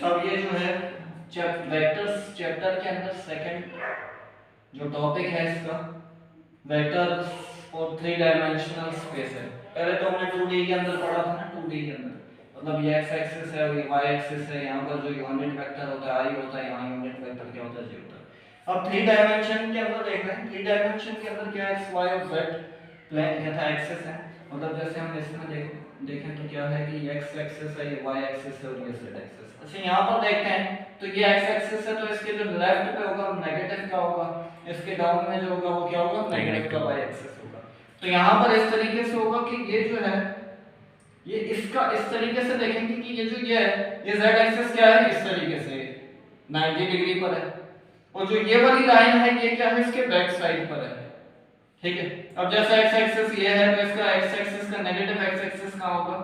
अब ये जो है वेक्टर्स चैप्टर के अंदर सेकंड जो टॉपिक है इसका वेक्टर्स और थ्री डायमेंशनल स्पेस है। पहले तो हमने 2D के अंदर पढ़ा था ना, 2D के अंदर मतलब ये एक्स एक्सिस है और ये वाई एक्सिस है, यहाँ पर जो यूनिट वेक्टर होता है आई होता है, यहाँ यूनिट वेक्टर क्या होता है जी होता है। अब थ्री डायमेंशन के अंदर देख रहे हैं, थ्री डायमेंशन के अंदर क्या एक्स वाई और जेड प्लेन क्या था एक्सिस है, मतलब जैसे हम इसमें देखें तो क्या है कि एक्स एक्सिस है, ये वाई एक्सिस है और ये जेड एक्सिस है। अच्छा यहाँ पर देखते हैं तो ये एक्स एक्सिस है तो इसके जो लेफ्ट पे होगा नेगेटिव का होगा, इसके डाउन में जो होगा वो क्या होगा नेगेटिव का वाई एक्सिस होगा। तो यहाँ पर इस तरीके से होगा कि ये जो है ये इसका इस तरीके से देखेंगे कि ये जो ये है ये z एक्सिस क्या है इस तरीके से 90 डिग्री पर है और जो ये वाली लाइन है ये क्या है इसके बैक साइड पर है, ठीक है। अब जैसे x एक्सिस ये है तो इसका x एक्सिस का नेगेटिव x एक्सिस कहां होगा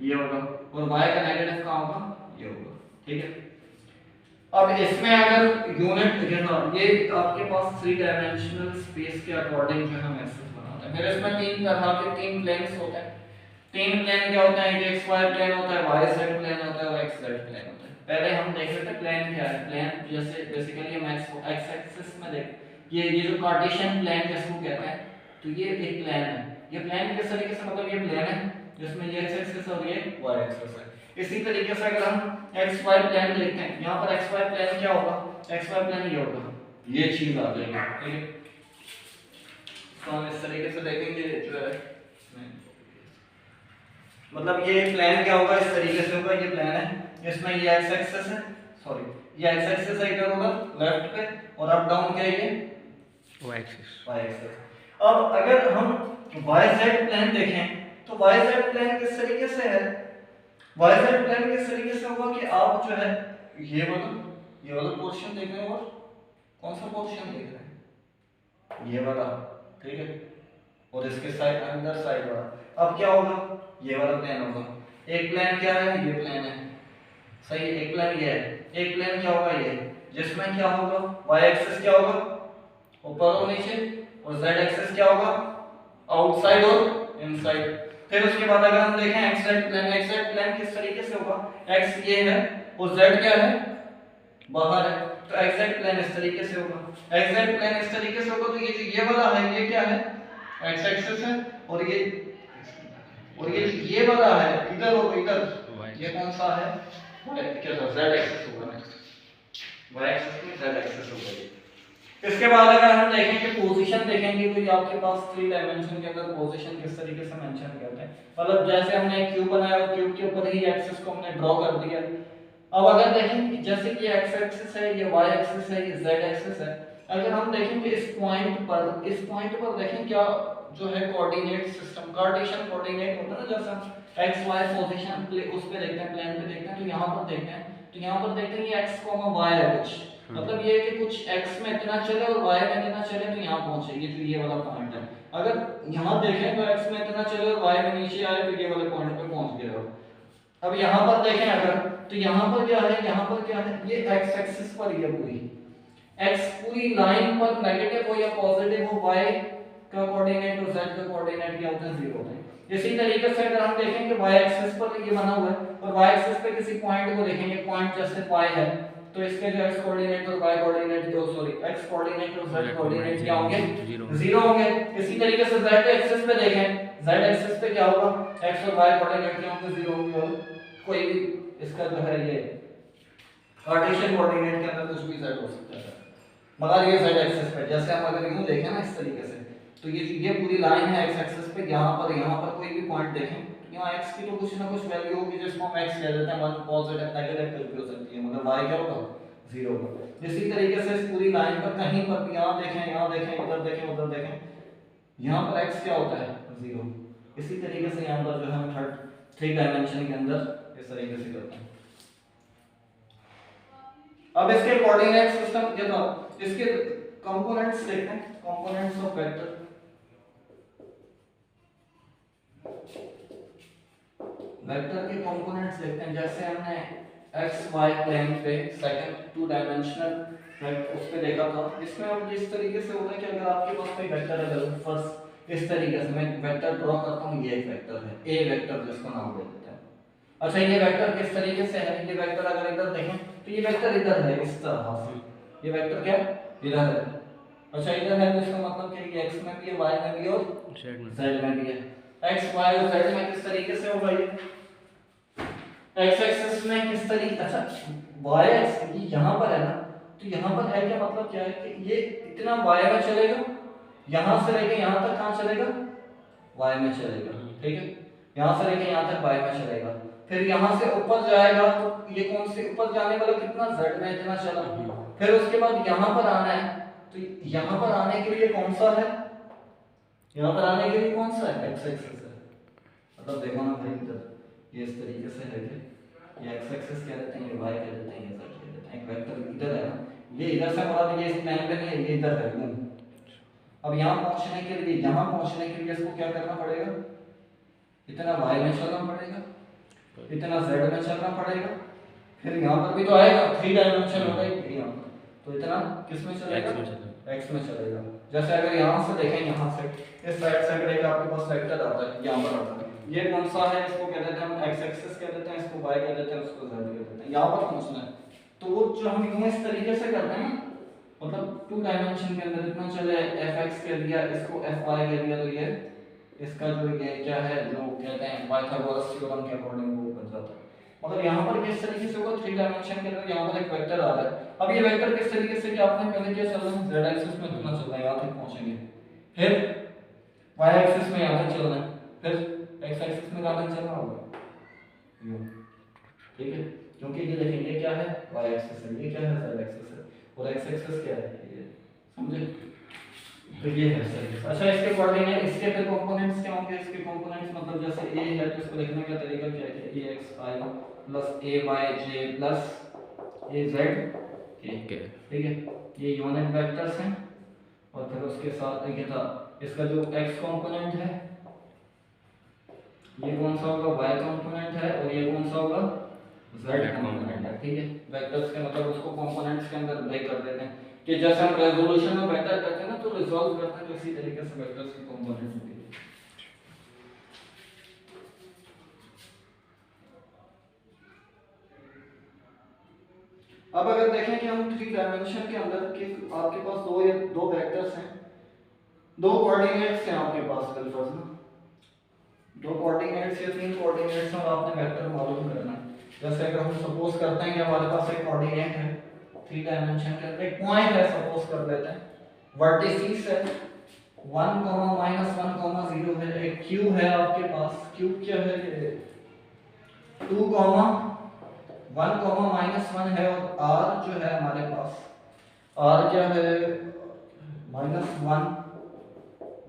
ये होगा और y का नेगेटिव कहां होगा ये होगा, ठीक है। अब इसमें अगर यूनिट ये आपके पास थ्री डायमेंशनल स्पेस के अकॉर्डिंग जो हम एक्सिस बनाते हैं। फिर इसमें तीन तरह के तीन प्लेन्स होते हैं। तीन प्लेन क्या होते हैं, एक xy प्लेन होता है, yz प्लेन होता है और xz प्लेन होता है। पहले हम देख रहे थे प्लेन क्या है। प्लेन जैसे बेसिकली हम x एक्सिस में देख ये जो कार्टेशियन प्लेन जिसको कहते हैं तो ये एक प्लेन है। ये प्लेन किस तरीके से मतलब ये प्लेन है जिसमें ये x एक्सिस और ये y एक्सिस है। इसी तरीके से अगर हम xy प्लेन देखते हैं, यहाँ पर xy प्लेन क्या होगा, xy प्लेन ये होगा, ये चीज आ जाएगी, ठीक है। तो हम इस तरीके से देखेंगे जो है मतलब ये प्लेन क्या होगा इस तरीके से होगा, ये प्लेन है इसमें ये x एक्सिस है, सॉरी ये x एक्सिस है इधर होगा लेफ्ट पे और अप डाउन क्या है ये y एक्सिस। अब अगर हम yz प्लेन देखें तो yz प्लेन किस तरीके से है, yz प्लेन किस तरीके से होगा कि आप जो है ये वाला पोर्शन देख रहे हो और कौन सा पोर्शन देख रहे हैं ये वाला, ठीक है, और इसके साइड अंदर साइड वाला। अब क्या होगा ये वाला प्लेन होगा, एक प्लेन क्या है ये प्लेन है, सही है, एक प्लेन ये है, एक प्लेन क्या होगा ये जिसमें क्या होगा y एक्सिस क्या होगा ऊपर और नीचे और z एक्सिस क्या होगा आउटसाइड और इनसाइड। फिर उसके बाद अगर हम देखें xz प्लेन किस तरीके से होगा, x ये है और z क्या है बाहर है, तो xz प्लेन इस तरीके से होगा, xz प्लेन इस तरीके से होगा। तो ये जो ये वाला है ये क्या है x एक्सिस है और ये वाला है इधर और इधर ये कौन सा है क्या था z एक्सिस होगा ना, y एक्सिस में z एक्सिस होगा ये। इसके बाद अगर हम देखें कि पोजीशन देखेंगे तो ये आपके पास थ्री डायमेंशन के अंदर पोजीशन किस तरीके से मेंशन करते हैं, मतलब जैसे हमने एक क्यूब बनाया और क्यूब के ऊपर ही एक्सिस को हमने ड्रॉ कर दिया। अब अगर देखें कि जैसे कि x एक्सिस है ये y एक्सिस है ये z एक्सिस है, अगर हम देखेंगे इस पॉइंट पर देखें क्या जो है कोऑर्डिनेट सिस्टम कार्टेशियन कोऑर्डिनेट होता है ना, जैसे हम x y पोजीशन उस पे देखते हैं प्लेन पे देखते हैं तो यहाँ पर देखते हैं तो यहाँ पर देखते हैं ये x, y है कुछ, मतलब ये है कि कुछ x में इतना चले और y में इतना चले तो यहाँ पहुंचे, ये जो ये वाला पॉइंट है। अगर यहाँ देखें तो x में इतना चले और y में नीचे आए तो ये वाले पॉइंट पे पहुंच गए हो। अब यहाँ पर देखें अगर तो यहाँ पर क्या है, यहाँ पर क्या है ये x एक्सिस पर ये पूरी x पूरी लाइन पर नेगेटिव हो या पॉजिटिव हो, y का कोऑर्डिनेट और z का कोऑर्डिनेट क्या होता है 0 होता है। इसी तरीके से अगर हम देखेंगे y एक्सिस पर ये बना हुआ है और y एक्सिस पे किसी पॉइंट को देखेंगे, पॉइंट जैसे y है तो इसके जो x कोऑर्डिनेट और y कोऑर्डिनेट जो सॉरी x कोऑर्डिनेट और z कोऑर्डिनेट क्या होंगे 0 होंगे। इसी तरीके से z एक्सिस पे देखें, z एक्सिस पे क्या होगा x और y कोऑर्डिनेट क्या होंगे 0 होंगे और कोई भी इसका जो है ये कार्टेशियन कोऑर्डिनेट के अंदर कुछ भी z हो सकता है, मगर ये z एक्सिस पे जैसे हम अगर यूं देखें ना इस तरीके से तो ये पूरी लाइन है x एक्सिस पे, यहाँ पर कोई भी पॉइंट देखें तो यहाँ x की तो कुछ ना कुछ वैल्यू होगी जिसको हम x कह देते हैं, 1 पॉजिटिव नेगेटिव कुछ भी हो सकती है, मगर y क्या होगा 0 होगा। इसी तरीके से इस पूरी लाइन पर कहीं पर भी यहाँ देखें उधर देखें यहाँ पर x क्या होता है 0। इसी तरीके से यहाँ पर जो हम थ्री डायमेंशन के अंदर इस तरीके से करते हैं। अब इसके कोऑर्डिनेट सिस्टम क्या था, इसके कंपोनेंट्स देखते हैं, कंपोनेंट्स ऑफ वेक्टर। वेक्टर के कंपोनेंट्स देखते हैं, जैसे हमने एक्स वाई प्लेन पे सेकंड टू डायमेंशनल उस पे देखा था। इसमें अब जिस तरीके से होता है कि अगर आपके पास कोई वेक्टर है, फर्स्ट इस तरीके से मैं वेक्टर ड्रॉ करता हूँ, ये एक वेक्टर है ए वेक्टर जिसको नाम दे देते हैं, अच्छा ये वेक्टर किस तरीके से है, ये वेक्टर अगर इधर देखें तो ये वेक्टर इधर है इस तरह से, ये वेक्टर क्या इधर है। अच्छा इधर है तो इसका मतलब क्या ये x में भी है, y में भी और z में भी है। x y और z में किस तरीके से होगा ये x एक्सिस में किस तरीके, अच्छा y एक्सिस ये यहां पर है ना, तो यहां पर है क्या मतलब क्या है कि ये इतना y में चलेगा, यहां से लेके यहां तक कहां चलेगा y में चलेगा, ठीक है, यहां से लेके यहां तक y में चलेगा, फिर यहां से ऊपर जाएगा तो ये कौन से ऊपर जाने वाला कितना z में इतना चला, फिर उसके बाद यहां पर आना है तो यहां पर आने के लिए कौन सा है, यहां पर आने के लिए कौन सा है x एक्सिस है, मतलब देखो ना भाई इधर ये इस तरीके से है कि ये x एक्सिस कह देते हैं, ये y कह देते हैं, ये z कह देते हैं, एक वेक्टर इधर है ना, ये इधर से मुराद ये इस प्लेन पे नहीं है, ये इधर है। अब यहां पहुंचने के लिए, यहां पहुंचने के लिए इसको क्या करना पड़ेगा, इतना y में चलना पड़ेगा, इतना z में चलना पड़ेगा, फिर यहां पर भी तो आएगा 3 डायमेंशन होगा यहां पर, तो इतना किस में चलेगा x में चलेगा। जैसे अगर यहां से देखें, यहां से इस साइड से अगर एक आपके पास वेक्टर आता है यहां पर आता है, ये कौन सा है, इसको कह देते हैं हम x एक्सिस कह देते हैं, इसको y कह देते हैं, उसको z कह देते हैं, यहां पर पहुंचना है तो वो जो हम यूं इस तरीके से करते हैं, मतलब 2 डायमेंशन के अंदर इतना चले fx कह दिया, इसको fy कह दिया, तो ये इसका जो ये क्या है जो कहते हैं पाइथागोरस थ्योरम के अकॉर्डिंग वो बन जाता है। मतलब यहाँ पर किस तरीके से होगा 3 डायमेंशन के अंदर, यहाँ पर एक वेक्टर आ रहा है, अब ये वेक्टर किस तरीके से कि आपने पहले क्या चल रहा है z एक्सिस में कितना चल रहा है, यहाँ तक पहुंचेंगे, फिर y एक्सिस में यहाँ तक चल रहा है, फिर x एक्सिस में कहाँ तक चलना होगा, ठीक है, क्योंकि ये देखिए ये क्या है y एक्सिस है, ये क्या है z एक्सिस है, और x एक्सिस क्या है ये, समझे, तो ये है सही। अच्छा इसके कोऑर्डिनेट, इसके फिर कंपोनेंट्स क्या होंगे, इसके कंपोनेंट्स मतलब जैसे a है तो इसको लिखने का तरीका क्या है कि axi plus ayj plus az k, ठीक है, ये यूनिट वेक्टर्स हैं, और फिर उसके साथ क्या था इसका जो x कंपोनेंट है ये कौन सा होगा y कंपोनेंट है, और ये कौन सा होगा z कंपोनेंट है, ठीक है, वेक्टर्स के मतलब उसको कंपोनेंट्स के अंदर ब्रेक कर देते हैं कि जैसे हम रेजोल्यूशन में वेक्टर करते हैं ना तो रिजॉल्व करते हैं, तो इसी तरीके से वेक्टर्स की कंपोनेंट्स होती है। अब अगर देखें कि हम 3 डायमेंशन के अंदर के आपके पास दो वेक्टर्स हैं, दो कोऑर्डिनेट्स हैं आपके पास बिल्कुल ना, दो कोऑर्डिनेट्स या 3 कोऑर्डिनेट्स और आपने वेक्टर मालूम करना है। जैसे अगर हम सपोज करते हैं कि हमारे पास एक कोऑर्डिनेट है 3 डायमेंशन के अंदर, एक पॉइंट है सपोज कर लेते हैं, वर्टिसिस है 1, -1, 0 है, एक क्यू है आपके पास, क्यू क्या है ये 2, 1, -1 है, और r जो है हमारे पास r क्या है -1,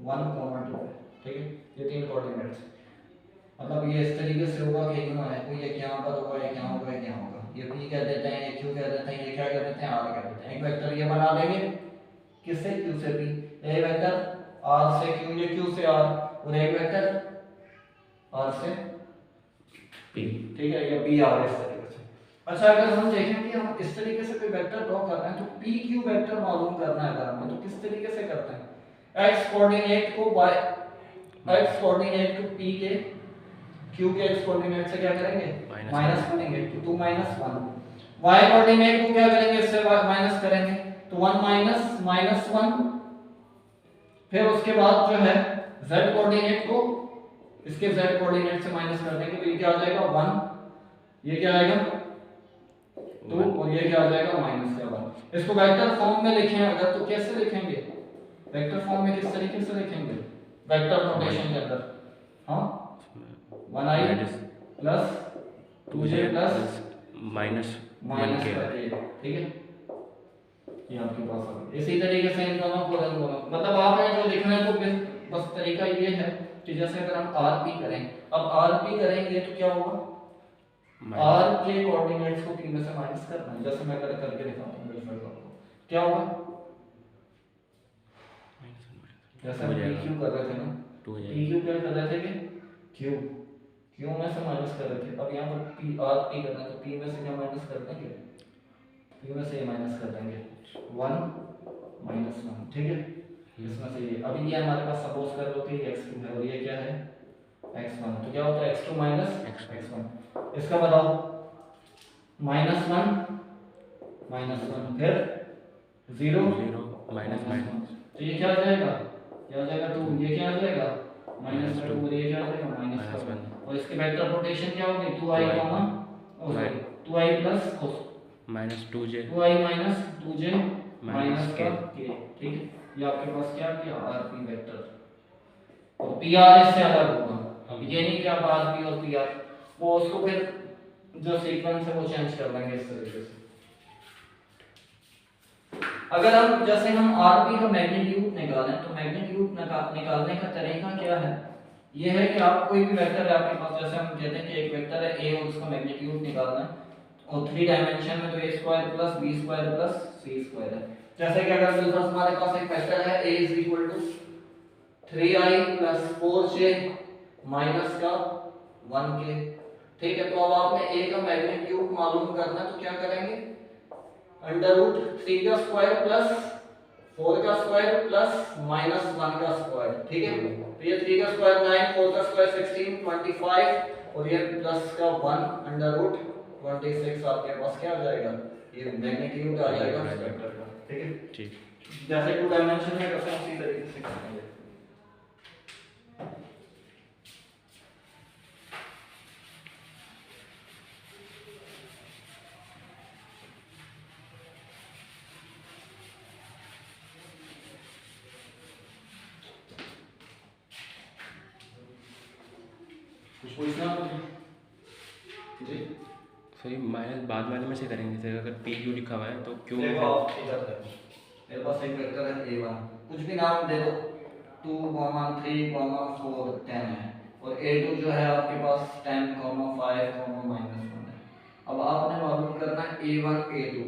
1, 2 है, ठीक है, ये 3 कोऑर्डिनेट्स, मतलब ये इस तरीके से होगा कि यूं है कोई एक यहाँ पर होगा, एक यहाँ होगा, एक यहाँ होगा, ये p कह देते हैं, ये q कह देते हैं, ये क्या कह देते हैं r कह देते हैं, एक वेक्टर ये बना देंगे किससे q से p, एक वेक्टर r से q, ये q से r, और एक वेक्टर r से p, ठीक है, ये p r इस तरीके से। अच्छा अगर हम देखें कि हम इस तरीके से कोई वेक्टर ड्रॉ कर रहे हैं तो p q वेक्टर मालूम करना है अगर हमें, तो किस तरीके से करते हैं, x कोऑर्डिनेट को y, x कोऑर्डिनेट को p के q के x कोऑर्डिनेट से क्या करेंगे माइनस करेंगे, तो 2 -1, y कोऑर्डिनेट को क्या करेंगे इससे माइनस करेंगे, तो 1 -1, फिर उसके बाद जो है z कोऑर्डिनेट को इसके z कोऑर्डिनेट से माइनस कर देंगे, तो ये क्या आ जाएगा 1, ये क्या आएगा 2, और ये क्या आ जाएगा -1। इसको वेक्टर फॉर्म में लिखें अगर तो कैसे लिखेंगे, वेक्टर फॉर्म में किस तरीके से लिखेंगे, वेक्टर नोटेशन के अंदर, हाँ 1i plus 2j plus -1k, ठीक है, ये आपके पास आ गया। इसी तरीके से इन दोनों को मतलब आपने जो लिखना है तो बस तरीका ये है कि जैसे अगर हम rp करें, अब rp करेंगे तो क्या होगा, r के कोऑर्डिनेट्स को p में से माइनस करना है, जैसे मैं करके दिखाता हूं बिल्कुल आपको, क्या होगा, जैसे हम pq कर रहे थे ना, pq क्या कर रहे थे कि q में से माइनस कर रहे थे, अब यहाँ पर p rp करना है तो p में से क्या माइनस कर देंगे, p में से माइनस कर देंगे 1 -1, ठीक है, इसमें से ये अभी ये हमारे पास सपोज कर लो कि x क्यूब है और ये क्या है x1, तो क्या होता है x2 माइनस x1। इसका बताओ -1 फिर 0 -1, तो ये क्या आ जाएगा, क्या आ जाएगा 2, ये क्या आ जाएगा -2, और ये क्या आ जाएगा -1, और इसके वेक्टर रोटेशन क्या होगी 2i, 2i plus -2j 2i minus 2j minus का k, ठीक है। ये आपके पास क्या किया rp वेक्टर, और pr इससे अलग होगा। अब ये नहीं कि आप rp और pr, वो उसको फिर जो सीक्वेंस है वो चेंज कर लेंगे इस तरीके से। अगर हम जैसे हम rp का मैग्नीट्यूड निकालें, तो मैग्नीट्यूड निकालने का तरीका क्या है, ये है कि आप कोई भी वेक्टर है आपके पास, जैसे हम कहते हैं कि एक वेक्टर है a और उसका मैग्नीट्यूड निकालना है, और 3 डायमेंशन में तो a square plus b square plus c square है। जैसे कि अगर सपोज हमारे पास एक वेक्टर है a is equal to 3i plus 4j minus का 1k, ठीक है। तो अब आपने a का मैग्नीट्यूड मालूम करना है, तो क्या करेंगे, अंडर रूट 3 का स्क्वायर प्लस 4 का स्क्वायर प्लस -1 का स्क्वायर, ठीक है। तो ये 3 का स्क्वायर 9, 4 का स्क्वायर 16, 25, और ये प्लस का 1 अंडर रूट 26 आपके पास क्या आ जाएगा, ये मैग्नीट्यूड आ जाएगा उस वेक्टर का, ठीक है। ठीक, जैसे 2 डायमेंशन में करते हैं उसी तरीके से करेंगे। कुछ पूछना जी, सही माइनस बाद वाले में से करेंगे। जैसे अगर पी क्यू लिखा हुआ है तो क्यू देखो आप इधर देखो, मेरे पास एक वेक्टर है a1, कुछ भी नाम दे दो, 2, 3, 4, 10 है, और a2 जो है आपके पास 10, 5, -1 है। अब आपने मालूम करना है a1 a2,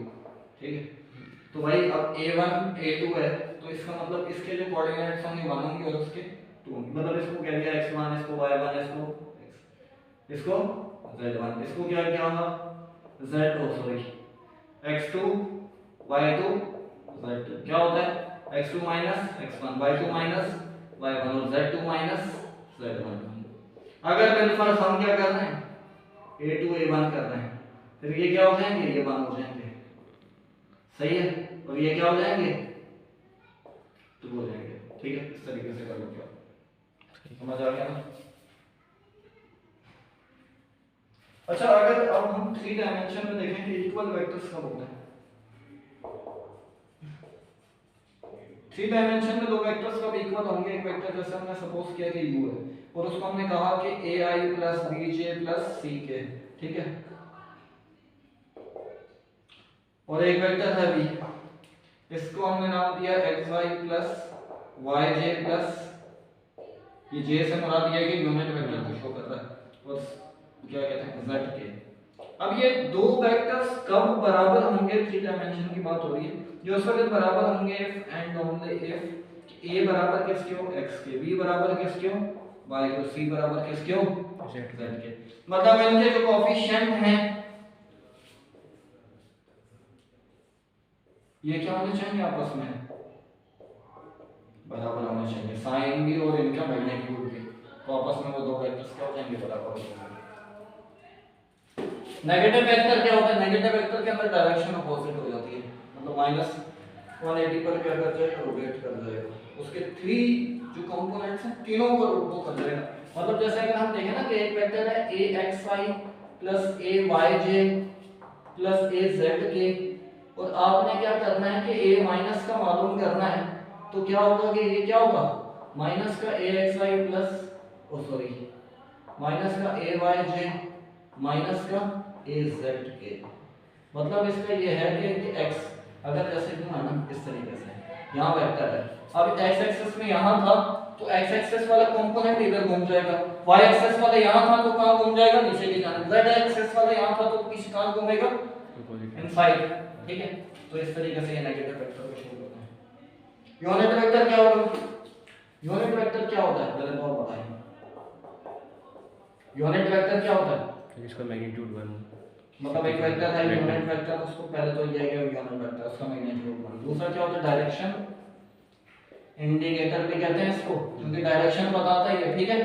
ठीक है। तो भाई अब a1 a2 है, तो इसका मतलब इसके जो कोऑर्डिनेट्स होंगे 1 होंगे और इसके 2 होंगे, मतलब इसको कह दिया x1, इसको y1, इसको z1, इसको क्या क्या होगा z2, sorry x2 y2 z2, क्या होता है x2 minus x1, y2 minus y1, और z2 माइनस z1। अगर बिलफर्ज हम क्या कर रहे हैं a2 a1 कर रहे हैं, फिर ये क्या हो जाएंगे, ये 1 हो जाएंगे, सही है, और ये क्या हो जाएंगे 2 हो जाएंगे, ठीक है। इस तरीके से कर लो, क्या समझ आ गया ना। अच्छा, अगर अब हम 3 डायमेंशन में देखें कि इक्वल वेक्टर्स कब होते हैं, 3 डायमेंशन में दो वेक्टर्स कब इक्वल होंगे। एक वेक्टर जैसे हमने सपोज किया कि u है, और उसको हमने कहा कि ai plus bj plus ck, ठीक है। और एक वेक्टर है v, इसको हमने नाम दिया xy प्लस yj प्लस, ये j से मुराद ये है कि यूनिट वेक्टर को शो कर रहा है, और क्या कहते हैं z के। अब ये दो वेक्टर्स कब बराबर होंगे, 3 डायमेंशन की बात हो रही है, जो उस वक्त बराबर होंगे if and only if a बराबर किसके हो x के, b बराबर किसके हो y के, c बराबर किसके हो z के। मतलब इनके जो कोएफिशिएंट हैं ये क्या होने चाहिए, आपस में बराबर होने चाहिए, साइन भी और इनका मैग्नीट्यूड भी, तो आपस में वो दो वेक्टर्स क्या हो जाएंगे, बराबर हो जाएंगे। नेगेटिव वेक्टर क्या होता है, नेगेटिव वेक्टर के अंदर डायरेक्शन अपोजिट हो जाती है, मतलब -180 पर क्या कर जाएगा, रोटेट कर जाएगा, उसके 3 जो कंपोनेंट्स हैं तीनों को वो कर जाएगा। मतलब जैसे अगर हम देखें ना कि एक वेक्टर है axy plus ayj plus azk, और आपने क्या करना है कि a माइनस का मालूम करना है, तो क्या होगा कि ये क्या होगा माइनस का axy प्लस सॉरी माइनस का ayj माइनस का azk। मतलब इसका ये है कि x अगर जैसे दूं है ना इस तरीके से, यहाँ वेक्टर है, अब x एक्सिस में यहाँ था तो x एक्सिस वाला कंपोनेंट इधर घूम जाएगा, y एक्सिस वाला यहाँ था तो कहाँ घूम जाएगा, नीचे की जाने, z एक्सिस वाला यहाँ था तो पीछे कहाँ घूमेगा, इनसाइड, ठीक है। तो इस तरीके से ये नेगेटिव वेक्टर को शो करते हैं। यूनिट वेक्टर क्या होगा, यूनिट वेक्टर क्या होता है पहले तो आप बताएं, यूनिट वेक्टर क्या होता है, इसका मैग्नीट्यूड 1, मतलब एक वेक्टर है यूनिट वेक्टर, उसको पहले तो ये है यूनिट वेक्टर, उसका मैग्नीट्यूड 1। दूसरा क्या होता है डायरेक्शन इंडिकेटर भी कहते हैं इसको, क्योंकि डायरेक्शन बताता है ये, ठीक है।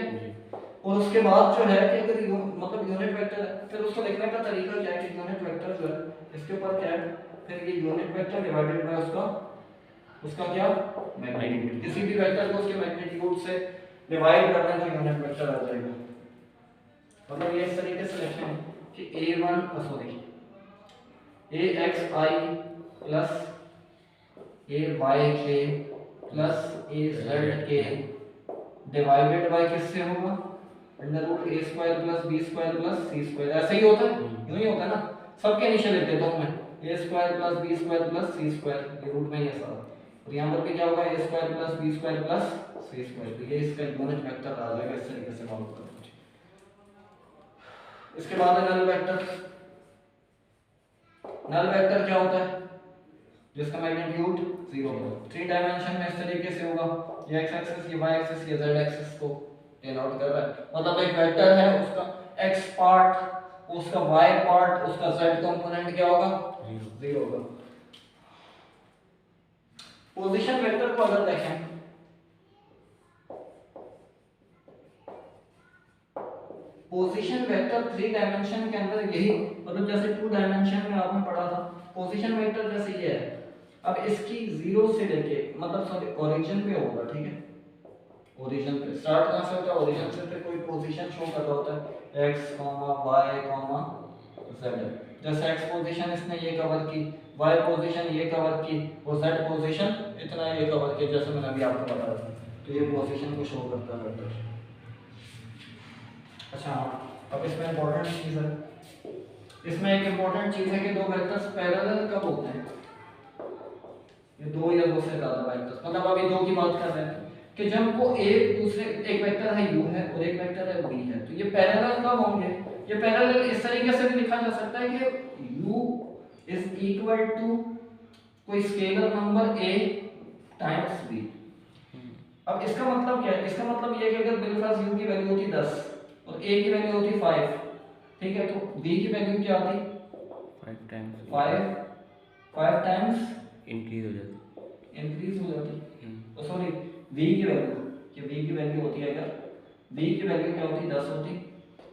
और उसके बाद जो है कि अगर मतलब यूनिट वेक्टर है, फिर उसको लिखने का तरीका क्या है कि यूनिट वेक्टर जो है इसके ऊपर क्या है, फिर ये यूनिट वेक्टर डिवाइडेड बाय उसका क्या मैग्नीट्यूड, किसी भी वेक्टर को उसके मैग्नीट्यूड से डिवाइड करना तो यूनिट वेक्टर आ जाएगा। मतलब ये इस तरीके से लिखें कि a1 sorry axi plus ayk plus azk divided by किससे होगा, under root a square plus b square plus c square. ऐसे ही होता है, यूं ही होता है ना, सबके इनिशियल लिख देता हूं मैं, a square plus b square plus c square, ये रूट में ही है सारा, और यहां पर भी क्या होगा, a square plus b square plus c square. तो ये इसका यूनिट वेक्टर आ जाएगा इस तरीके से मालूम करना। इसके बाद है नल वेक्टर। नल वेक्टर क्या होता है, जिसका मैग्नीट्यूड 0 हो, 3 डायमेंशन में इस तरीके से होगा, ये x एक्सिस, ये y एक्सिस, ये z एक्सिस को डिनोट कर रहा है। मतलब एक वेक्टर है, उसका x पार्ट, उसका y पार्ट, उसका z कंपोनेंट क्या होगा, 0 होगा। पोजीशन वेक्टर को अगर देखें, पोजीशन वेक्टर 3 डायमेंशन के अंदर यही, मतलब जैसे 2 डायमेंशन में आपने पढ़ा था पोजीशन वेक्टर जैसे ये है। अब इसकी 0 से लेके मतलब सॉरी ओरिजिन पे होगा, ठीक है, ओरिजिन पे स्टार्ट कहां से होता है, ओरिजिन से, फिर कोई पोजीशन शो कर रहा होता है x, y, z। जैसे x पोजीशन इसने ये कवर की, y पोजीशन ये कवर की, और z पोजीशन इतना ये कवर किया, जैसे मैंने अभी आपको बताया था। तो ये पोजीशन को शो करता है वेक्टर। अच्छा, अब इसमें इंपॉर्टेंट चीज है, इसमें एक इंपॉर्टेंट चीज है कि दो वेक्टर्स पैरेलल कब होते हैं, ये दो या दो से ज्यादा वेक्टर्स, मतलब अभी दो की बात कर रहे हैं कि जब वो एक दूसरे, एक वेक्टर है u है और एक वेक्टर है v है, तो ये पैरेलल कब होंगे। ये पैरेलल इस तरीके से भी लिखा जा सकता है कि u इज इक्वल टू कोई scalar number a times v। अब इसका मतलब क्या है, इसका मतलब ये है कि अगर मेरे पास u की वैल्यू होती 10 और a की वैल्यू होती 5, ठीक है, तो v की वैल्यू क्या आती, 5 टाइम्स 5 टाइम्स इंक्रीज हो जाती, इंक्रीज हो जाती। तो सॉरी v की वैल्यू, कि v की वैल्यू होती है, अगर v की वैल्यू क्या होती 10 होती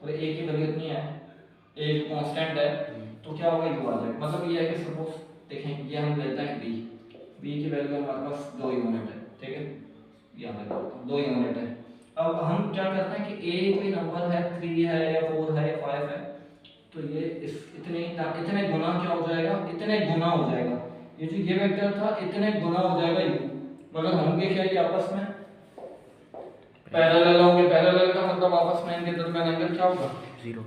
और a की वैल्यू इतनी है, a जो कांस्टेंट है, तो क्या होगा u आ जाएगा। मतलब ये है कि सपोज देखें, ये हम लेते हैं v की वैल्यू हमारे पास 2 यूनिट है, ठीक है, यहाँ पे 2 यूनिट है। अब हम क्या करते हैं कि a कोई नंबर है, 3 है या 4 है या 5 है, तो ये इस इतने गुना क्या हो जाएगा, इतने गुना हो जाएगा, ये जो ये वेक्टर था इतने गुना हो जाएगा u। मगर होंगे क्या ये आपस में पैरेलल होंगे, पैरेलल का मतलब आपस में इनके दरमियान एंगल क्या होगा, 0।